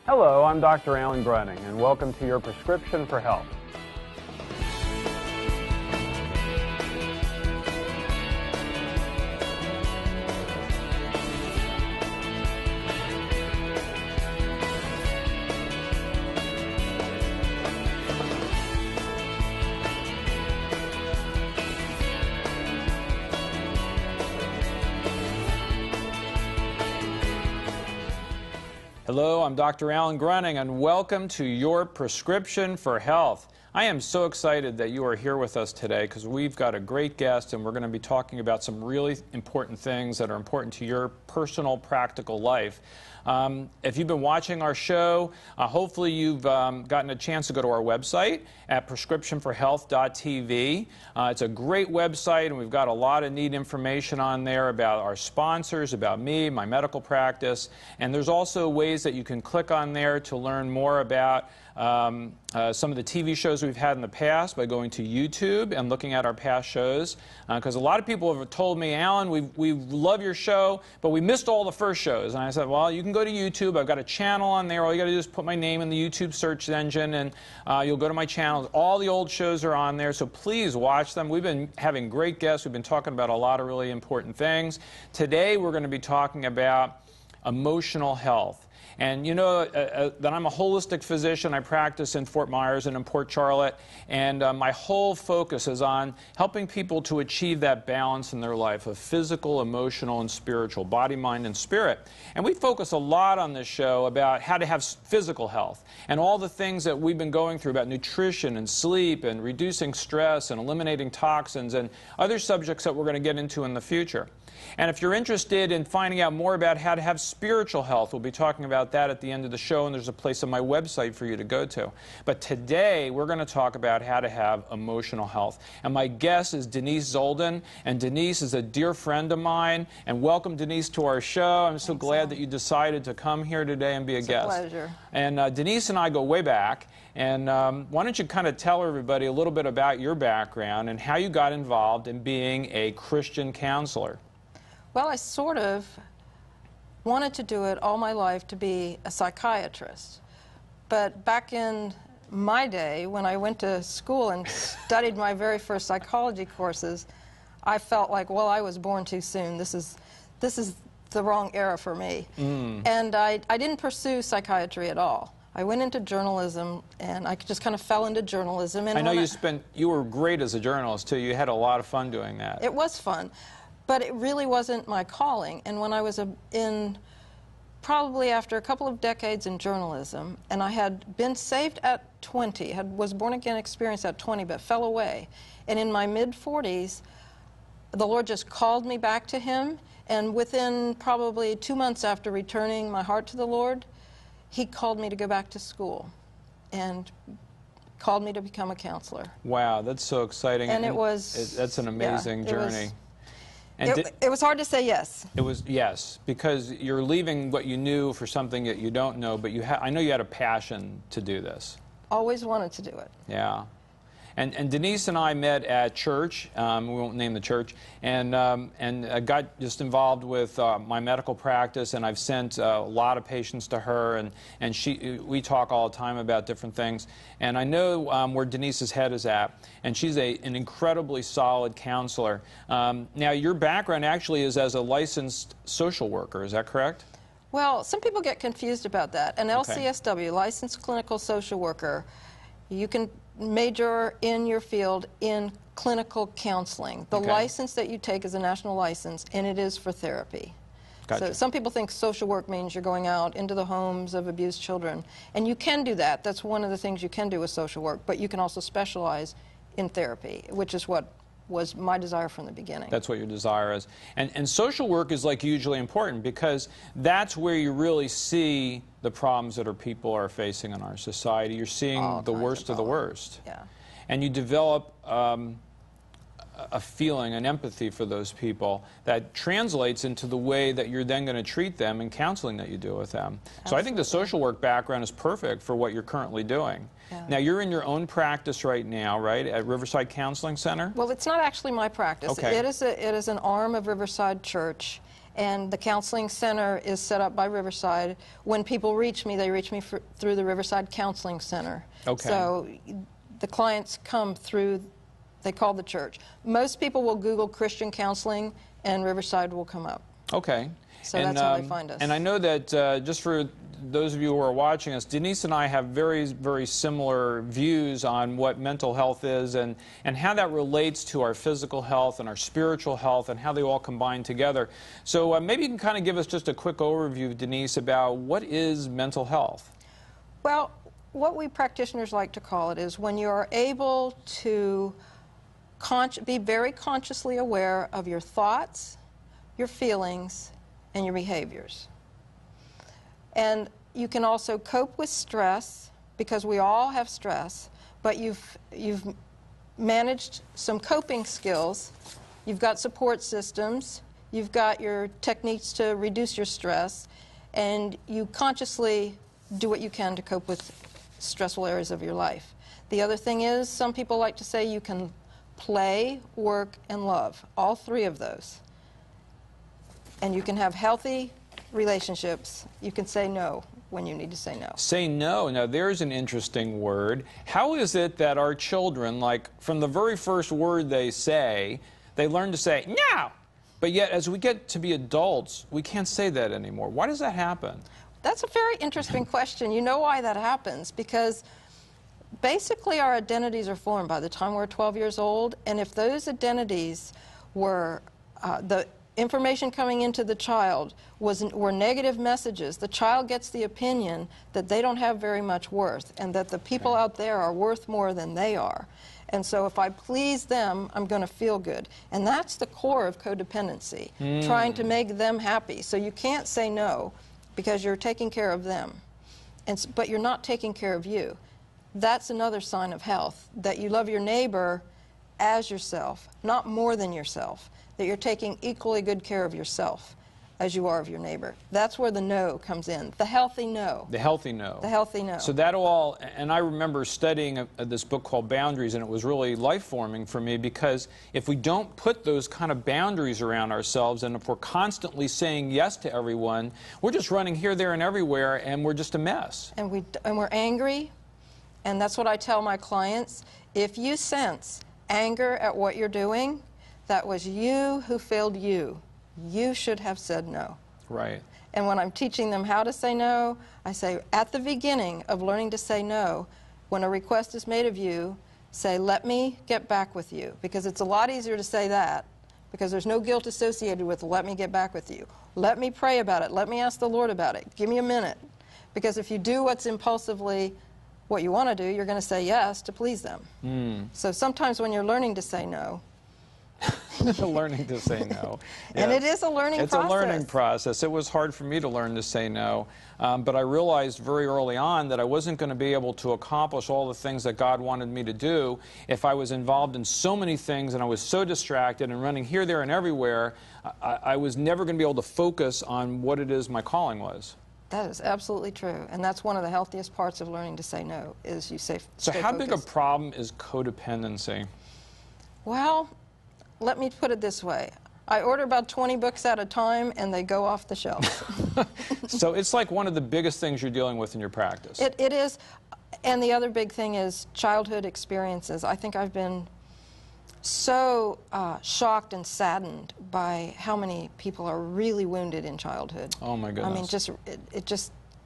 Hello, I'm Dr. Alan Gruning, and welcome to your Prescription for Health. Hello, I'm Dr. Alan Gruning, and welcome to your Prescription for Health. I am so excited that you are here with us today because we've got a great guest, and we're going to be talking about some really important things that are important to your personal, practical life. If you've been watching our show, hopefully you've gotten a chance to go to our website at prescriptionforhealth.tv. It's a great website, and we've got a lot of neat information on there about our sponsors, about me, my medical practice, and there's also ways that you can click on there to learn more about some of the TV shows we've had in the past by going to YouTube and looking at our past shows. Because a lot of people have told me, Alan, we love your show, but we missed all the first shows. And I said, well, you can go to YouTube. I've got a channel on there. All you got to do is put my name in the YouTube search engine, and you'll go to my channel. All the old shows are on there, so please watch them. We've been having great guests. We've been talking about a lot of really important things. Today, we're going to be talking about emotional health. And you know that I'm a holistic physician. I practice in Fort Myers and in Port Charlotte, and my whole focus is on helping people to achieve that balance in their life of physical, emotional, and spiritual, body, mind, and spirit. And we focus a lot on this show about how to have physical health and all the things that we've been going through about nutrition and sleep and reducing stress and eliminating toxins and other subjects that we're going to get into in the future. And if you're interested in finding out more about how to have spiritual health, we'll be talking about that at the end of the show, and there's a place on my website for you to go to. But today, we're going to talk about how to have emotional health. And my guest is Denise Zoldan, and Denise is a dear friend of mine. And welcome, Denise, to our show. I'm so glad that you decided to come here today and be a guest. It's a pleasure. And Denise and I go way back. And why don't you kind of tell everybody a little bit about your background and how you got involved in being a Christian counselor? Well, I sort of wanted to do it all my life to be a psychiatrist. But back in my day, when I went to school and studied my very first psychology courses, I felt like, well, I was born too soon. This is the wrong era for me. And I didn't pursue psychiatry at all. I went into journalism, and I just kind of fell into journalism. And I know you were great as a journalist, too. You had a lot of fun doing that. It was fun. But it really wasn't my calling. And when I was probably after a couple of decades in journalism, and I had been saved at 20, was born-again experience at 20, but fell away. And in my mid-40s, the Lord just called me back to Him, and within probably 2 months after returning my heart to the Lord, He called me to go back to school and called me to become a counselor. Wow, that's so exciting. And that's an amazing journey. It was hard to say yes. It was, yes, because you're leaving what you knew for something that you don't know, but I know you had a passion to do this. Always wanted to do it. Yeah. And Denise and I met at church, we won't name the church, and got just involved with my medical practice, and I've sent a lot of patients to her, and we talk all the time about different things. And I know where Denise's head is at, and she's an incredibly solid counselor. Now, your background actually is as a licensed social worker, is that correct? Well, some people get confused about that. An LCSW, licensed clinical social worker, you can major in your field in clinical counseling. The license that you take is a national license, and it is for therapy. Gotcha. So some people think social work means you're going out into the homes of abused children, and you can do that. That's one of the things you can do with social work, but you can also specialize in therapy, which is what was my desire from the beginning. That's what your desire is. And social work is like hugely important because that's where you really see the problems that people are facing in our society. You're seeing the worst of the worst. Yeah. And you develop a feeling, an empathy for those people that translates into the way that you're then going to treat them in counseling that you do with them. Absolutely. So I think the social work background is perfect for what you're currently doing. Yeah. Now, you're in your own practice right now, right, at Riverside Counseling Center? Well, it's not actually my practice. Okay. It is an arm of Riverside Church, And the counseling center is set up by Riverside. When people reach me, they reach me through the Riverside Counseling Center. Okay. So the clients come through, they call the church. Most people will Google Christian counseling and Riverside will come up. Okay. So that's how they find us. And I know that just for those of you who are watching us, Denise and I have very, very similar views on what mental health is and how that relates to our physical health and our spiritual health and how they all combine together. So maybe you can kind of give us just a quick overview, Denise, about what is mental health? Well, what we practitioners like to call it is when you are able to be very consciously aware of your thoughts, your feelings, and your behaviors. And you can also cope with stress, because we all have stress, but you've managed some coping skills, you've got support systems, you've got your techniques to reduce your stress, and you consciously do what you can to cope with stressful areas of your life. The other thing is, some people like to say you can play, work, and love, all three of those. And you can have healthy relationships. You can say no when you need to say no. Say no. Now, there's an interesting word. How is it that our children, like from the very first word they say, they learn to say no? But yet, as we get to be adults, we can't say that anymore. Why does that happen? That's a very interesting question. You know why that happens? Because basically our identities are formed by the time we're 12 years old, and if those identities were the information coming into the child were negative messages, the child gets the opinion that they don't have very much worth and that the people out there are worth more than they are. And so if I please them, I'm going to feel good. And that's the core of codependency, trying to make them happy. So you can't say no because you're taking care of them, but you're not taking care of you. That's another sign of health, that you love your neighbor as yourself, not more than yourself, that you're taking equally good care of yourself as you are of your neighbor. That's where the no comes in, the healthy no. The healthy no. The healthy no. So that all, and I remember studying this book called Boundaries, and it was really life-forming for me, because if we don't put those kind of boundaries around ourselves, and if we're constantly saying yes to everyone, we're just running here, there, and everywhere, and we're just a mess. And we're angry, and that's what I tell my clients. If you sense anger at what you're doing, that was you who failed you. You should have said no. Right. And when I'm teaching them how to say no, I say, at the beginning of learning to say no, when a request is made of you, say, let me get back with you. Because it's a lot easier to say that, because there's no guilt associated with let me get back with you. Let me pray about it. Let me ask the Lord about it. Give me a minute. Because if you do what's impulsively what you want to do, you're going to say yes to please them. So sometimes when you're learning to say no, learning to say no. And it is a learning process. It's a learning process. It was hard for me to learn to say no, but I realized very early on that I wasn't going to be able to accomplish all the things that God wanted me to do if I was involved in so many things and I was so distracted and running here, there, and everywhere. I was never going to be able to focus on what it is my calling was. That is absolutely true, and that's one of the healthiest parts of learning to say no, is you say So how focused. big a problem is codependency? Well, let me put it this way. I order about 20 books at a time, and they go off the shelf. So it's like one of the biggest things you're dealing with in your practice. It is, and the other big thing is childhood experiences. I think I've been so shocked and saddened by how many people are really wounded in childhood. Oh my goodness. I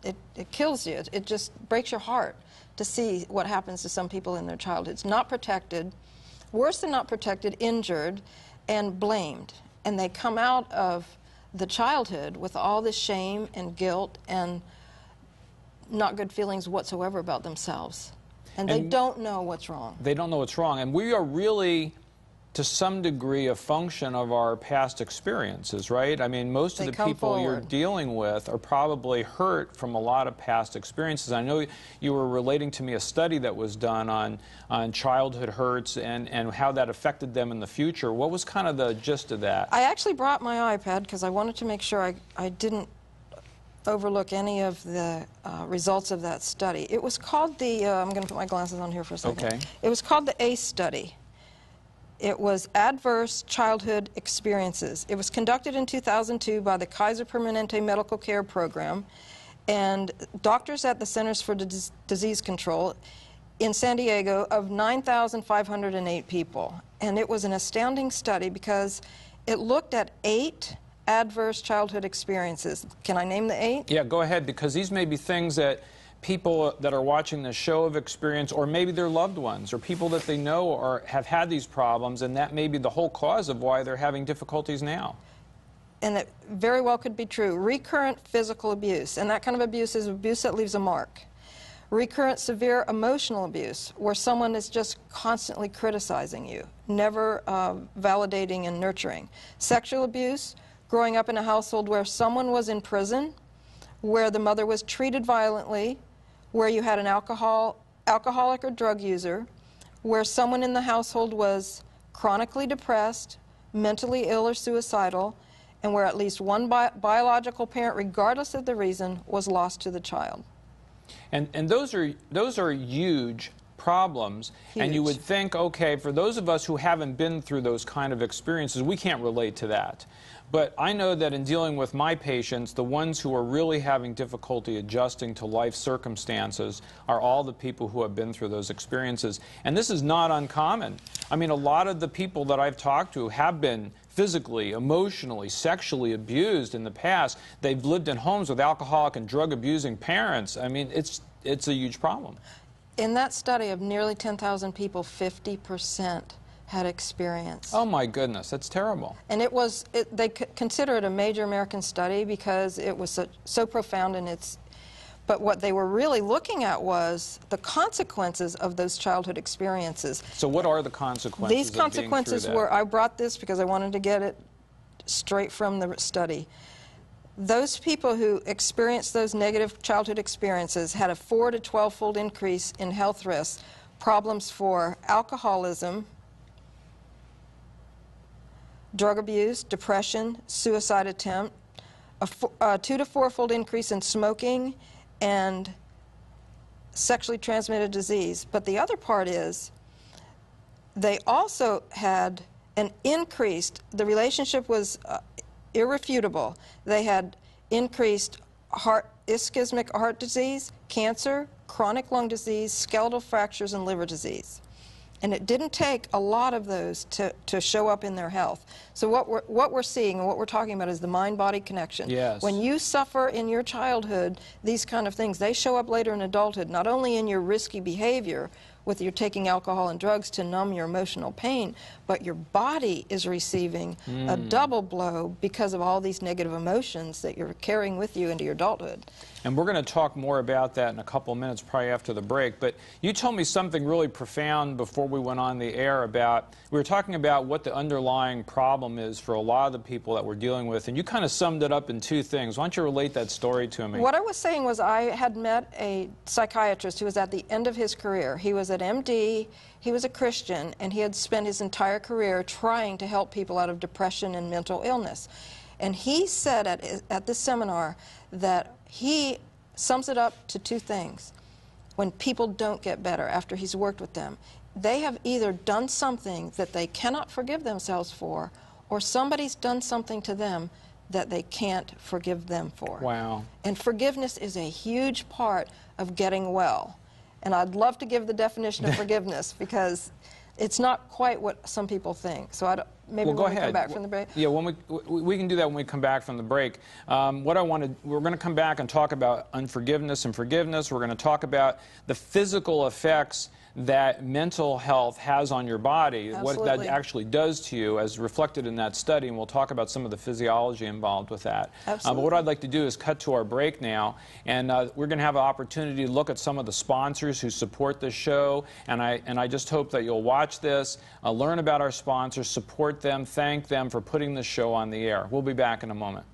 mean, it kills you. It just breaks your heart to see what happens to some people in their childhoods. Not protected, worse than not protected, injured, and blamed. And they come out of the childhood with all this shame and guilt and not good feelings whatsoever about themselves. And they don't know what's wrong. They don't know what's wrong. And we are really, to some degree, a function of our past experiences, right? I mean, most of the people you're dealing with are probably hurt from a lot of past experiences. I know you were relating to me a study that was done on childhood hurts and how that affected them in the future. What was kind of the gist of that? I actually brought my iPad because I wanted to make sure I didn't overlook any of the results of that study. It was called the, I'm going to put my glasses on here for a second. Okay. It was called the ACE study. It was Adverse Childhood Experiences. It was conducted in 2002 by the Kaiser Permanente Medical Care Program and doctors at the Centers for Disease Control in San Diego of 9,508 people. And it was an astounding study because it looked at 8 adverse childhood experiences. Can I name the 8? Yeah, go ahead, because these may be things that people that are watching this show have experienced, or maybe their loved ones, or people that they know or have had these problems, and that may be the whole cause of why they're having difficulties now. And it very well could be true. Recurrent physical abuse, and that kind of abuse is abuse that leaves a mark. Recurrent severe emotional abuse, where someone is just constantly criticizing you, never validating and nurturing. Sexual abuse, growing up in a household where someone was in prison, where the mother was treated violently, where you had an alcoholic or drug user, where someone in the household was chronically depressed, mentally ill or suicidal, and where at least one biological parent, regardless of the reason, was lost to the child. And those are huge problems. Huge. And you would think, okay, for those of us who haven't been through those kind of experiences, we can't relate to that. But I know that in dealing with my patients, the ones who are really having difficulty adjusting to life circumstances are all the people who have been through those experiences. And this is not uncommon. I mean, a lot of the people that I've talked to have been physically, emotionally, sexually abused in the past. They've lived in homes with alcoholic and drug-abusing parents. I mean, it's a huge problem. In that study of nearly 10,000 people, 50% had experience. Oh my goodness, that's terrible. And they consider it a major American study because it was so profound in its, but what they were really looking at was the consequences of those childhood experiences. So what are the consequences? These consequences were, I brought this because I wanted to get it straight from the study. Those people who experienced those negative childhood experiences had a 4 to 12-fold increase in health risks, problems for alcoholism, drug abuse, depression, suicide attempt, a 2 to 4-fold increase in smoking and sexually transmitted disease. But the other part is they also had an increased, the relationship was irrefutable. They had increased ischemic heart disease, cancer, chronic lung disease, skeletal fractures, and liver disease. And it didn't take a lot of those to show up in their health. So what we're seeing and what we're talking about is the mind-body connection. Yes. When you suffer in your childhood, these kind of things, they show up later in adulthood, not only in your risky behavior, with your taking alcohol and drugs to numb your emotional pain, but your body is receiving a double blow because of all these negative emotions that you're carrying with you into your adulthood. And we're going to talk more about that in a couple of minutes, probably after the break. But you told me something really profound before we went on the air about, we were talking about what the underlying problem is for a lot of the people that we're dealing with, and you kind of summed it up in 2 things. Why don't you relate that story to me? What I was saying was I had met a psychiatrist who was at the end of his career. He was at MD, he was a Christian, and he had spent his entire career trying to help people out of depression and mental illness. And he said at this seminar that he sums it up to 2 things. When people don't get better after he's worked with them, they have either done something that they cannot forgive themselves for, or somebody's done something to them that they can't forgive them for. Wow. And forgiveness is a huge part of getting well. And I'd love to give the definition of forgiveness because it's not quite what some people think. So maybe well, when we come back from the break. Yeah, when we can do that when we come back from the break. We're going to come back and talk about unforgiveness and forgiveness. We're going to talk about the physical effects that mental health has on your body, Absolutely. what that actually does to you as reflected in that study, and we'll talk about some of the physiology involved with that. But what I'd like to do is cut to our break now, and we're going to have an opportunity to look at some of the sponsors who support this show, and I just hope that you'll watch this, learn about our sponsors, support them, thank them for putting this show on the air. We'll be back in a moment.